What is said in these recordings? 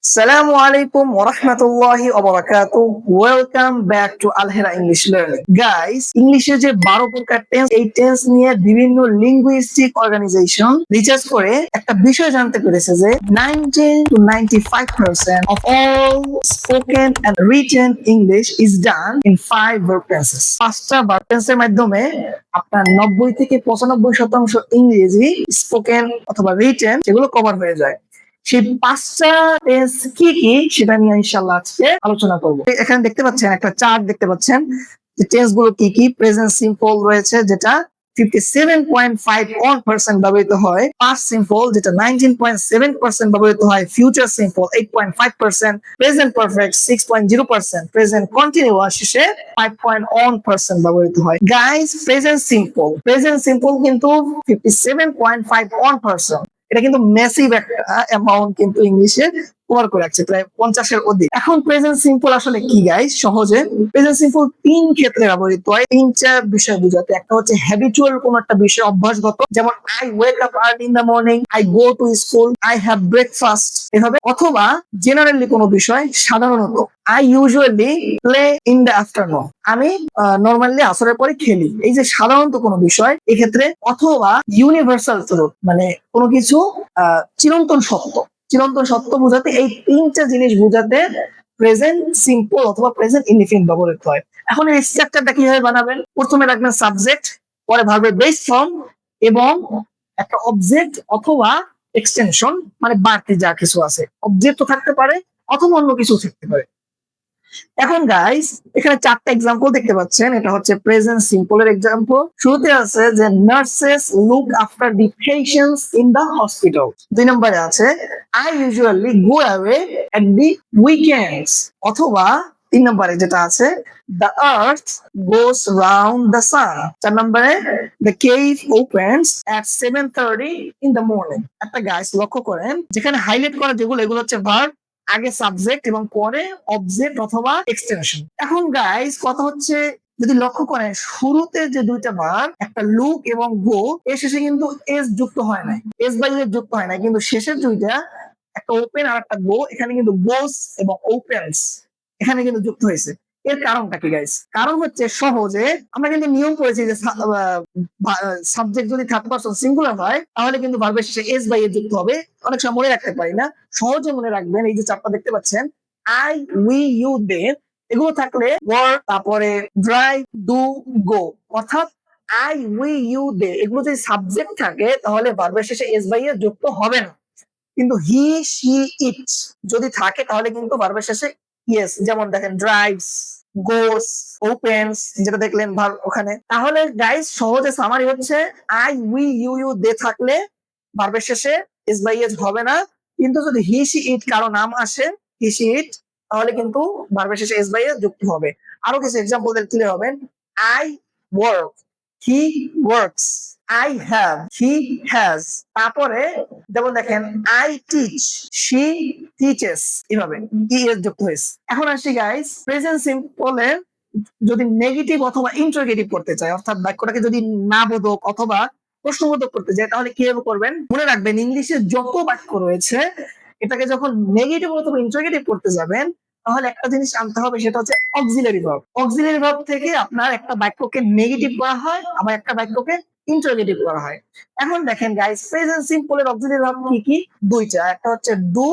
Assalamu alaikum wa rahmatullahi wa barakatuh. Welcome back to Al-Hira English Learning. Guys, ইংলিশে যে 12 প্রকার tense, এই tense নিয়ে বিভিন্ন লিঙ্গুইস্টিক অর্গানাইজেশন রিসার্চ করে একটা বিষয় জানতে পেরেছে যে 90 to 95% of all spoken and written English is done in 5 verb tenses. 5টা verb tenses মাধ্যমে আপনার 90 থেকে 95% ইংরেজি স্পোকেন অথবা রিটেন যেগুলো কভার হয়ে যায়। সেই 5টা টেন্স কি কি সেটা নিয়ে ইনশাআল্লাহ আজকে আলোচনা করব। এখানে দেখতে পাচ্ছেন একটা চার্ট দেখতে পাচ্ছেন যে টেন্স গুলো কি কি। প্রেজেন্ট সিম্পল রয়েছে যেটা 57.51% ব্যবহৃত হয়, পাস্ট সিম্পল যেটা 19.7% ব্যবহৃত হয়, future simple 8.5%, present perfect 6.0%, present continuous শেষে 5.1% ব্যবহৃত হয়। গাইস, প্রেজেন্ট সিম্পল কিন্তু 57.51%। এটা কিন্তু ম্যাসিভ একটা অ্যামাউন্ট কিন্তু ইংলিশে কভার করে রাখছে, প্রায় 50-এর অধিক। এখন প্রেজেন্ট সিম্পল আসলে কি গাইস? সহজে প্রেজেন্ট সিম্পল 3 ক্ষেত্রে ব্যবহৃত হয়, 3টা বিষয় বোঝাতে। একটা হচ্ছে হ্যাবিচুয়াল কোন একটা বিষয়, অভ্যাসগত, যেমন I wake up early in the morning, I go to school, I have breakfast, এভাবে। অথবা জেনারেলি কোনো বিষয়, সাধারণত I usually play in the afternoon, আমি নরমালি আসরের পরে খেলি। এই যে সাধারণত কোনো বিষয় এক্ষেত্রে। অথবা ইউনিভার্সাল ট্রুথ, মানে কোনো কিছু চিরন্তন সত্য বোঝাতে, এই 3টা জিনিস বোঝাতে প্রেজেন্ট সিম্পল অথবা প্রেজেন্ট ইনডিফিনিট ব্যবহৃত হয়। এখন এই স্ট্রাকচারটা কিভাবে বানাবেন? প্রথমে রাখবেন সাবজেক্ট, পরে ভার্বের বেস ফর্ম এবং একটা অবজেক্ট অথবা এক্সটেনশন, মানে বাড়তি যা কিছু আছে। অবজেক্ট তো থাকতে পারে অথবা অন্য কিছু থাকতে পারে। এখন গাইস, এখানে 4টা এক্সাম্পল দেখতে পাচ্ছেন। এটা হচ্ছে প্রেজেন্ট সিম্পল এর এক্সাম্পল। শুরুতে আছে যে nurses look after the patients in the hospital. 2 নম্বরে আছে I usually go away at the weekends. অথবা 3 নম্বরে যেটা আছে the earth goes round the sun. 4 নম্বরে the cave opens at 7:30 in the morning. একটা গাইস লক্ষ্য করেন, যেখানে হাইলাইট করা যেগুলো, এগুলো হচ্ছে ভার্ব, আগে সাবজেক্ট এবং পরে অবজেক্ট অথবা এক্সটেনশন। এখন গাইস কথা হচ্ছে, যদি লক্ষ্য করেন শুরুতে যে 2টা ভার্ব, একটা লুক এবং গো, এর শেষে কিন্তু এস যুক্ত হয় নাই, এস বাই এস যুক্ত হয় নাই, কিন্তু শেষের 2টা, একটা ওপেন আর একটা গো, এখানে কিন্তু গোস এবং ওপেন্স এখানে কিন্তু যুক্ত হয়েছে। এর কারণটা কি গাইস? কারণ হচ্ছে সহজে আমরা কিন্তু নিয়ম করেছি যে সাবজেক্ট যদি থার্ড পারসন সিঙ্গুলার হয় তাহলে কিন্তু ভার্বের শেষে এস বাই এস যুক্ত হবে। অনেক সময় মনে রাখতে পারি না, সহজে মনে রাখবেন। এই যে চারটা দেখতে পাচ্ছেন, আই, উই, ইউ, দে, এগুলো থাকলে ওয়ার্ক, তারপরে ড্রাইভ, ডু, গো, অর্থাৎ আই, উই, ইউ, দে, এগুলো যদি সাবজেক্ট থাকে তাহলে ভার্বের শেষে এস বাই এস যুক্ত হবে না। কিন্তু হি, শি, ইট যদি থাকে তাহলে কিন্তু ভার্বের শেষে ইয়েস, যেমন দেখেন ড্রাইভস, গোস, ওপেন্স, যেটা দেখলেন ভার্ব ওখানে। তাহলে গাইস সহজে সামারি হচ্ছে আই, উই, ইউ, দে থাকলে ভার্বের শেষে এস বাই এস হবে না। কিন্তু যদি হি, শি, ইট কারো নাম আসে, হি, শি, ইট, তাহলে কিন্তু ভার্বের শেষে এস বাই এস যুক্ত হবে। আরো কিছু এক্সাম্পল দিলে ক্লিয়ার হবেন। I work, he works, I have, he has. তারপরে যেমন দেখেন আই টিচ, শি টিচেস, এভাবে এস যুক্ত হয়েছে। এখন আসি গাইস প্রেজেন্ট সিম্পলে যদি নেগেটিভ অথবা ইন্টারোগেটিভ করতে চাই, অর্থাৎ বাক্যটাকে যদি না বোধক অথবা প্রশ্নবোধক করতে চাই, তাহলে কিভাবে করবেন? মনে রাখবেন ইংলিশে যত বাক্য রয়েছে, এটাকে যখন নেগেটিভ অথবা ইন্টারোগেটিভ করতে যাবেন তাহলে একটা জিনিস আনতে হবে, সেটা হচ্ছে অক্সিলারি ভার্ব। অক্সিলারি ভার্ব থেকে আপনার একটা বাক্যকে নেগেটিভ করা হয়, আবার একটা বাক্যকে ইন্টারোগেটিভ করা হয়। এখন দেখেন গাইস, প্রেজেন্ট সিম্পল এর অক্সিলারি ভার্ব কি কি? 2টা, একটা হচ্ছে ডু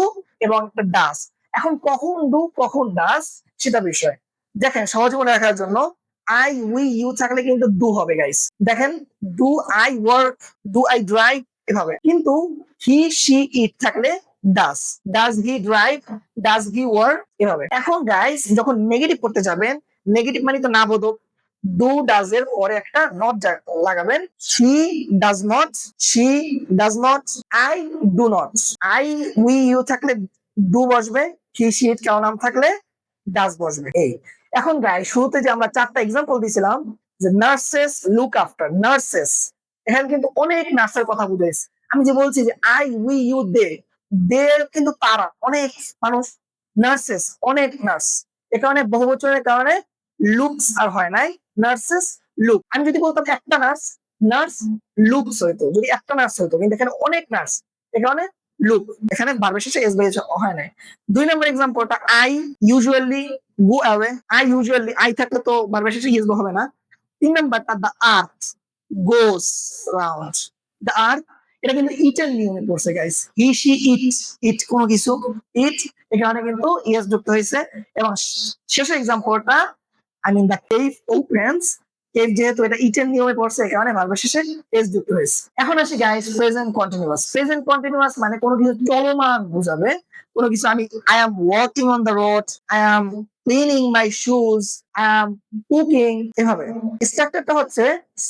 এবং একটা ডাস। এখন কখন ডু কখন ডাস সেটা বিষয়। দেখেন সহজে মনে রাখার জন্য, আই, উই, ইউ থাকলে কিন্তু ডু হবে গাইস। দেখেন do I work, do I drive, এভাবে। কিন্তু হি, শি, ইট থাকলে ডাস, ডাস হি ড্রাইভ, ডাস হি ওয়ার্ক, এভাবে। এখন গাইস যখন নেগেটিভ করতে যাবেন, নেগেটিভ মানে তো না বোধক, ডু ডাজ এর পরে একটা নট লাগাবেন। He does not, she does not, I do not. I, we, you থাকলে ডু বসবে, হি, শি, ইট কারো নাম থাকলে ডাজ বসবে। এই এখন গাইস শুরুতে যে আমরা 4টা এক্সাম্পল দিয়েছিলাম যে নার্সেস লুক আফটার, নার্সেস, এখানে কিন্তু অনেক নার্সের কথা বুঝাইছে। আমি যে বলছি যে আই, উই, ইউ, দে, দে কিন্তু তারা, অনেক মানুষ, নার্সেস অনেক নার্স, এ কারণে বহুবচনের কারণে লুকস আর হয় নাই, নার্সেস লুক। আমি যদি বলতাম একটা নার্স, নার্স লুকস হইতো, যদি একটা নার্স হইতো, কিন্তু এখানে অনেক নার্স, এ কারণে লুক, এখানে ভার্বের শেষে এস বাই হয় নাই। 2 নম্বর এক্সাম্পলটা I usually go away. I থাকলে তো ভার্বের শেষে ইস হবে না। 3 নাম্বারটা the earth goes round. The earth, এটা কিন্তু ইটের নিয়মে পড়ছে গাইস। হি শি ইট কোনো কিছু, ইট, এখানে কিন্তু ইএস যুক্ত হয়েছে। এবং শেষ এক্সাম্পলটা I mean the cave opens. Cave যেহেতু এটা ইটের নিয়মে পড়ছে, এই কারণে ভার্বের শেষে এস যুক্ত হয়েছে। এখন আসি guys present continuous. Present continuous মানে কোনো কিছু চলমান বোঝাবে। কোনো কিছু আমি I am walking on the road, I am cleaning my shoes, I am cooking, এভাবে। স্ট্রাকচারটা হচ্ছে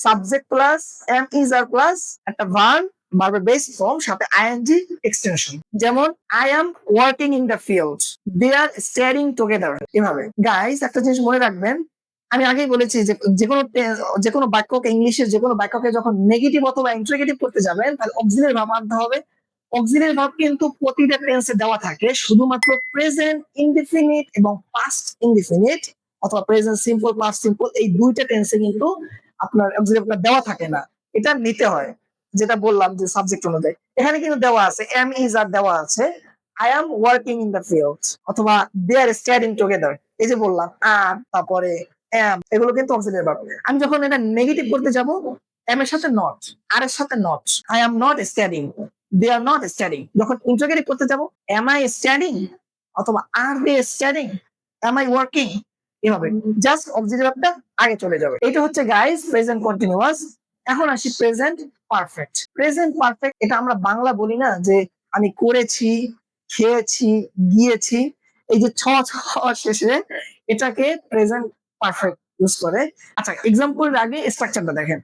subject plus am is are plus একটা ভার্ব, ভার্বের বেস ফর্ম সাথে আইএনজি এক্সটেনশন। যেমন I am working in the field, they are staring together, এভাবে। Guys একটা জিনিস মনে রাখবেন, আমি আগেই বলেছি যে যেকোনো বাক্যকে, ইংলিশের যেকোনো বাক্যকে যখন নেগেটিভ অথবা ইন্টারোগেটিভ করতে যাবেন, তাহলে অক্সিলারি ভার্ব আনতে হবে। অক্সিলারি ভার্ব কিন্তু প্রতিটা টেন্সে দেওয়া থাকে, শুধুমাত্র প্রেজেন্ট ইনডিফিনিট এবং পাস্ট ইনডিফিনিট অথবা প্রেজেন্ট সিম্পল পাস্ট সিম্পল, এই দুইটা টেন্সে কিন্তু আপনার অক্সিলারি ভার্ব দেওয়া থাকে না, এটা নিতে হয়। যেটা বললাম যে সাবজেক্ট অনুযায়ী এখানে কিন্তু দেওয়া আছে, এম ইজ আর দেওয়া আছে, I am working in the field অথবা দে আর স্ট্যান্ডিং টুগেদার, এই যে বললাম আর তারপরে এম, এগুলো কিন্তু অক্সিলারি ভার্ব। আমি যখন এটা নেগেটিভ করতে যাব, এম এর সাথে নট, আর এর সাথে not, I am not standing, they are not standing. যখন ইন্টারোগেটিভ করতে যাব, এম আই স্ট্যান্ডিং অথবা are they standing, am I working, এভাবে জাস্ট অক্সিলারি ভার্বটা আগে চলে যাবে। এটা হচ্ছে গাইস প্রেজেন্ট কন্টিনিউয়াস। এখন আসি প্রেজেন্ট পারফেক্ট। প্রেজেন্ট পারফেক্ট এটা আমরা বাংলা বলি না যে আমি করেছি, খেয়েছি, গিয়েছি, এই যে ছ ছ শেষে, এটাকে প্রেজেন্ট পারফেক্ট ইউজ করে। আচ্ছা এক্সাম্পলের আগে স্ট্রাকচারটা দেখেন,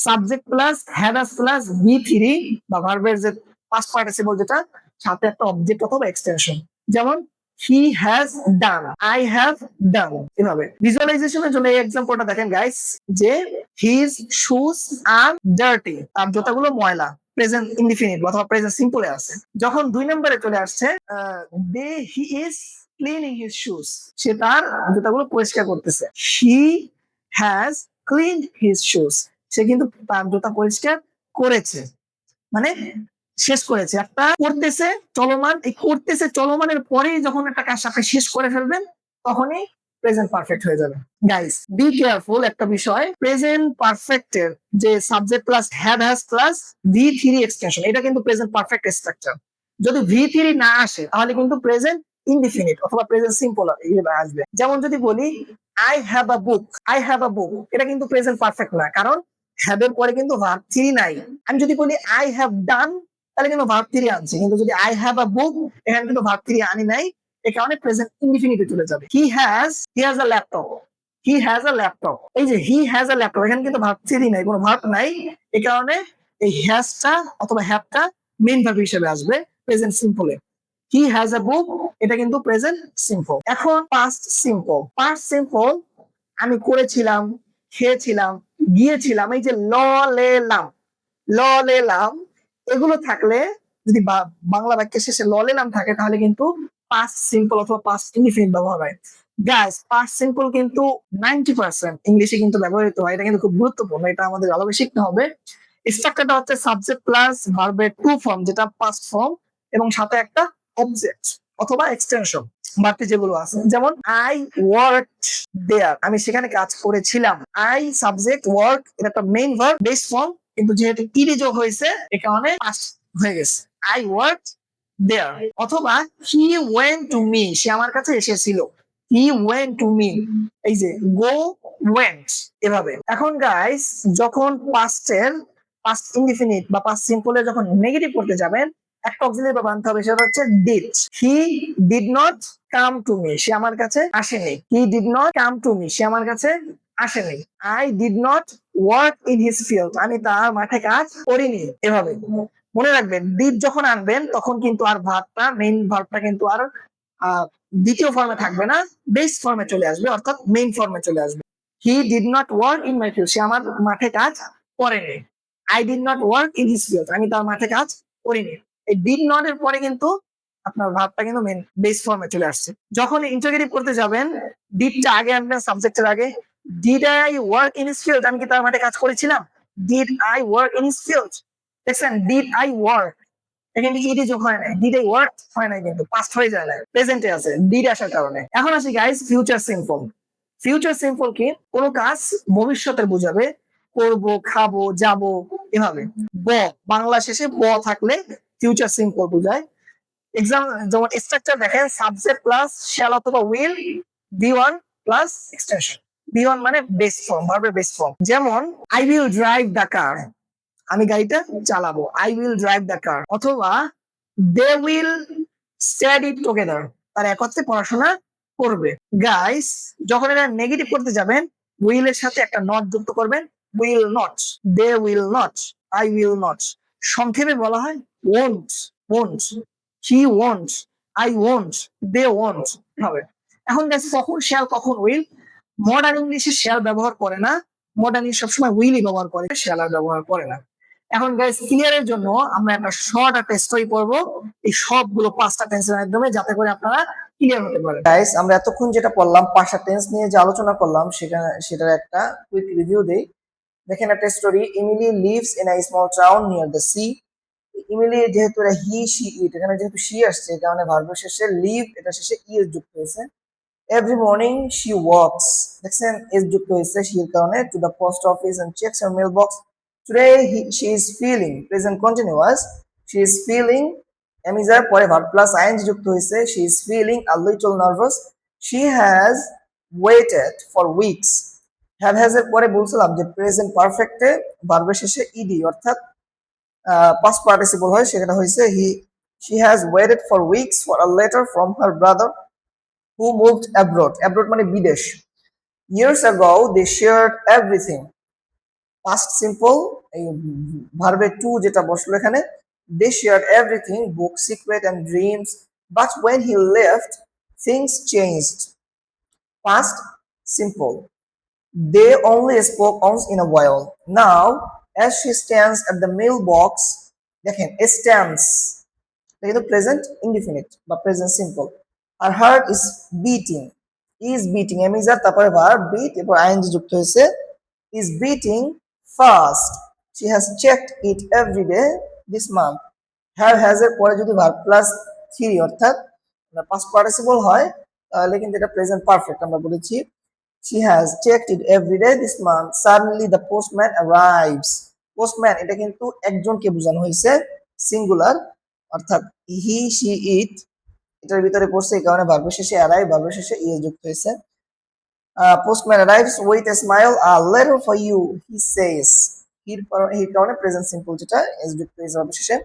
subject plus had as plus V three বা ভার্বের যে পাস্ট পার্টিসিপল যেটা, সাথে একটা অবজেক্ট অথবা এক্সটেনশন। যেমন he has done, I have done, এভাবে। ভিজুয়ালাইজেশনের জন্য এই এক্সাম্পলটা দেখেন গাইস, যে হিজ শুজ আর ডার্টি, তার জুতাগুলো ময়লা, প্রেজেন্ট ইনডিফিনিট অথবা প্রেজেন্ট সিম্পলে আছে। যখন 2 নম্বরে চলে আসছে, he is cleaning his shoes, সে তার জুতাগুলো পরিষ্কার করতেছে। He has cleaned his shoes, সে কিন্তু তার জুতা পরিষ্কার করেছে, মানে শেষ করেছে। একটা করতেছে চলমান, এই করতেছে চলমানের পরেই যখন একটা কাজ আপনি শেষ করে ফেলবেন, তখনই প্রেজেন্ট পারফেক্ট হয়ে যাবে। গাইস বি কেয়ারফুল একটা বিষয়, প্রেজেন্ট পারফেক্টের যে subject plus had has plus V three extension, এটা কিন্তু প্রেজেন্ট পারফেক্ট স্ট্রাকচার। যদি ভি থ্রি না আসে, তাহলে কিন্তু প্রেজেন্ট ইনডিফিনিট অথবা প্রেজেন্ট সিম্পল আসবে। যেমন যদি বলি I have a book, I have a book, এটা কিন্তু প্রেজেন্ট পারফেক্ট না, কারণ হ্যাভ এর পরে কিন্তু ভার্ব থ্রি নাই। আমি যদি বলি আই হ্যাভ ডান, তাহলে কিন্তু ভার্ব থ্রি আনছি, কিন্তু যদি আই হ্যাভ আ বুক, এখানে কিন্তু ভার্ব থ্রি আনি নাই, এই কারণে প্রেজেন্ট ইনডিফিনিটে চলে যাবে। He has a laptop, he has a laptop, এই যে হি হ্যাজ আ ল্যাপটপ, এখানে কিন্তু ভার্ব থ্রি নাই, কোনো ভার্ব নাই, এই কারণে এই হ্যাজটা অথবা হ্যাভটা মেইন ভার্ব হিসেবে আসবে present সিম্পলে। He has a book, এটা কিন্তু প্রেজেন্ট সিম্পল। এখন পাস্ট সিম্পল। পাস্ট সিম্পল আমি করেছিলাম, খেয়েছিলাম, গিয়েছিলাম, এই যে ল লেলাম, এগুলো থাকলে, যদি বাংলা বাক্যের শেষে ল লেলাম থাকে, তাহলে কিন্তু পাস্ট সিম্পল অথবা পাস্ট ইনডিফিনিট ব্যবহার হয়। গাইস পাস্ট সিম্পল কিন্তু 90% ইংলিশে কিন্তু ব্যবহৃত হয়, এটা কিন্তু খুব গুরুত্বপূর্ণ, এটা আমাদের ভালোভাবে শিখতে হবে। স্ট্রাকচারটা হচ্ছে সাবজেক্ট প্লাস ভার্বের টু ফর্ম, যেটা পাস্ট ফর্ম, এবং সাথে একটা অবজেক্ট অথবা এক্সটেনশন বাড়তি যেগুলো আছে। যেমন আই ওয়ার্কড দেয়ার, আমি সেখানে কাজ করেছিলাম। আই সাবজেক্ট, ওয়ার্ক এটা একটা মেইন ভার্ব বেস ফর্ম, কিন্তু যেহেতু ইডি যোগ হয়েছে, এই কারণে পাস্ট হয়ে গেছে, আই ওয়ার্কড দেয়ার। অথবা হি ওয়েন্ট টু মি, সে আমার কাছে এসেছিল, হি ওয়েন্ট টু মি, এই যে গো ওয়েন্ট, এভাবে। এখন গাইস যখন পাস্টের পাস্ট ইনডিফিনিট বা পাস্ট সিম্পলের যখন নেগেটিভ করতে যাবেন, একটা অক্সিলারি ভার্ব আনতে হবে, সেটা হচ্ছে did. He did not come to me, সে আমার কাছে আসেনি। He did not come to me, সে আমার কাছে আসেনি। I did not work in his field, আমি তার মাঠে কাজ করিনি, এভাবে। মনে রাখবেন ডিড যখন আনবেন, তখন কিন্তু আর ভার্বটা, মেইন ভার্বটা কিন্তু আর দ্বিতীয় ফর্মে থাকবে না, বেস ফর্মে চলে আসবে, অর্থাৎ মেইন ফর্মে চলে আসবে। He did not work in my field, সে আমার মাঠে কাজ করেনি। I did not work in his field, আমি তার মাঠে কাজ করিনি। এই ডিড নট এর পরে কিন্তু আপনার ভার্বটা কিন্তু মেইন বেস ফর্মে চলে আসছে। যখন ইন্টারোগেটিভ করতে যাবেন, ডিডটা আগে আনবেন সাবজেক্টের আগে। Did I work in his field, আমি কি তার মাঠে কাজ করেছিলাম? Did I work in his field, দেখছেন ডিড আই ওয়ার্ক, এখানে ইডি যোগ হয় নাই, ডিড ওয়ার্ক হয় নাই, কিন্তু পাস্ট হয়ে যায় না, প্রেজেন্টে আছে ডিড আসার কারণে। এখন আসি guys future simple. Future simple কি? কোন কাজ ভবিষ্যতে বোঝাবে, করব, খাবো, যাব, এভাবে। ব, বাংলা শেষে ব থাকলে ফিউচার সিম্পল বোঝায়। এক্সাম যেমন স্ট্রাকচার দেখেন, সাবজেক্ট প্লাস শ্যাল অথবা will, V one plus extension. V one মানে বেস ফর্ম, ভার্বের বেস ফর্ম। যেমন I will drive the car, আমি গাড়িটা চালাবো, I will drive the car. অথবা দে উইল স্টাডি টুগেদার, তারা একত্রে পড়াশোনা করবে। গাইস যখন এটা নেগেটিভ করতে যাবেন, উইল এর সাথে একটা নট যুক্ত করবেন, will not, they will not, I will not. সংক্ষেপে বলা হয় won't, won't, he won't, I won't, they won't হবে। এখন গাইস কখন শ্যাল কখন উইল? মডার্ন ইংলিশে শ্যাল ব্যবহার করে না, মডার্ন ইংলিশ সবসময় উইলই ব্যবহার করে, শ্যাল আর ব্যবহার করে না। এখন গাইস ক্লিয়ারের জন্য আমরা একটা শর্ট একটা স্টোরি পড়বো, এই সবগুলো পাঁচটা টেন্সের মাধ্যমে, যাতে করে আপনারা ক্লিয়ার হতে পারেন। গাইস আমরা এতক্ষণ যেটা পড়লাম, পাঁচটা টেন্স নিয়ে যে আলোচনা করলাম, সেটার একটা কুইক রিভিউ দেই। দেখেন একটা story, Emily lives in a small town near the sea. Emily যেহেতু এটা হি শি ইট, এখানে যেহেতু শি আসছে, এই কারণে ভার্বের শেষে লিভ, এটা শেষে ই এর যুক্ত হয়েছে। এভরি মর্নিং শি ওয়াকস, দেখছেন এস যুক্ত হয়েছে শির কারণে, to the post office and checks her mail box. Today she is feeling, present continuous, she is feeling, এমিজার পরে ভার্ব প্লাস আইএনজি যুক্ত হয়েছে, she is feeling a little nervous, she has waited for weeks. Have এর পরে বলছিলাম যে present পারফেক্টে ভার্বের শেষে ইডি অর্থাৎ past participle হয়, সেখানে হয়েছে she has waited for weeks for a letter from her brother who moved abroad. Abroad মানে বিদেশ। Years ago they shared everything. Past simple, এই ভার্বে টু যেটা বসলো এখানে, they shared everything, books, secret and dreams, but when he left things changed. Past simple, they only spoke once in a while. Now as she stands at the mailbox, দেখেন stands, এটা কিন্তু present indefinite বা present simple. আর heart is beating, is beating এমিজার তারপরে verb beat এরপর ING যুক্ত হয়েছে, is beating fast. She has checked it every day this month. Has এর পরে যদি ভার্ব প্লাস থ্রি অর্থাৎ পাস্ট পার্টিসিপল হয়, তাহলে কিন্তু এটা প্রেজেন্ট পারফেক্ট আমরা বলেছি। She has checked it every day this month. Suddenly the postman arrives, postman এটা কিন্তু একজনকে বোঝানো হয়েছে, সিঙ্গুলার, অর্থাৎ হি শি ইট এটার ভিতরে পড়ছে, এই কারণে ভার্বের শেষে অ্যারাইভ, ভার্বের শেষে ই যুক্ত হয়েছে। Postman arrives with a smile, a letter for you he says, হির কারণে প্রেজেন্ট সিম্পল যেটা এস যুক্ত হয়েছে ভার্বের শেষে।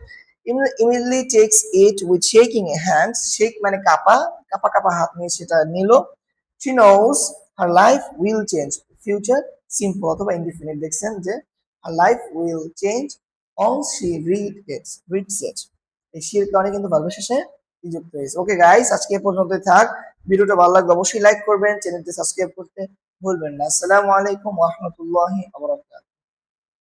Immediately takes it with shaking a hands, shake মানে কাপা, কাপা কাপা হাত নিয়ে সেটা নিল। She knows her life will change, future simple অথবা ইনডিফিনিট, দেখছেন যে her life will change once she reads it, এই শির কারণে কিন্তু ভার্বের শেষে ই যুক্ত হয়েছে। ওকে গাইস, আজকে এ পর্যন্তই থাক। ভিডিওটা ভালো লাগলে অবশ্যই লাইক করবেন, চ্যানেলটি সাবস্ক্রাইব করতে ভুলবেন না। আসসালামু আলাইকুম ওয়া রাহমাতুল্লাহি ওয়া বারাকাতুহু।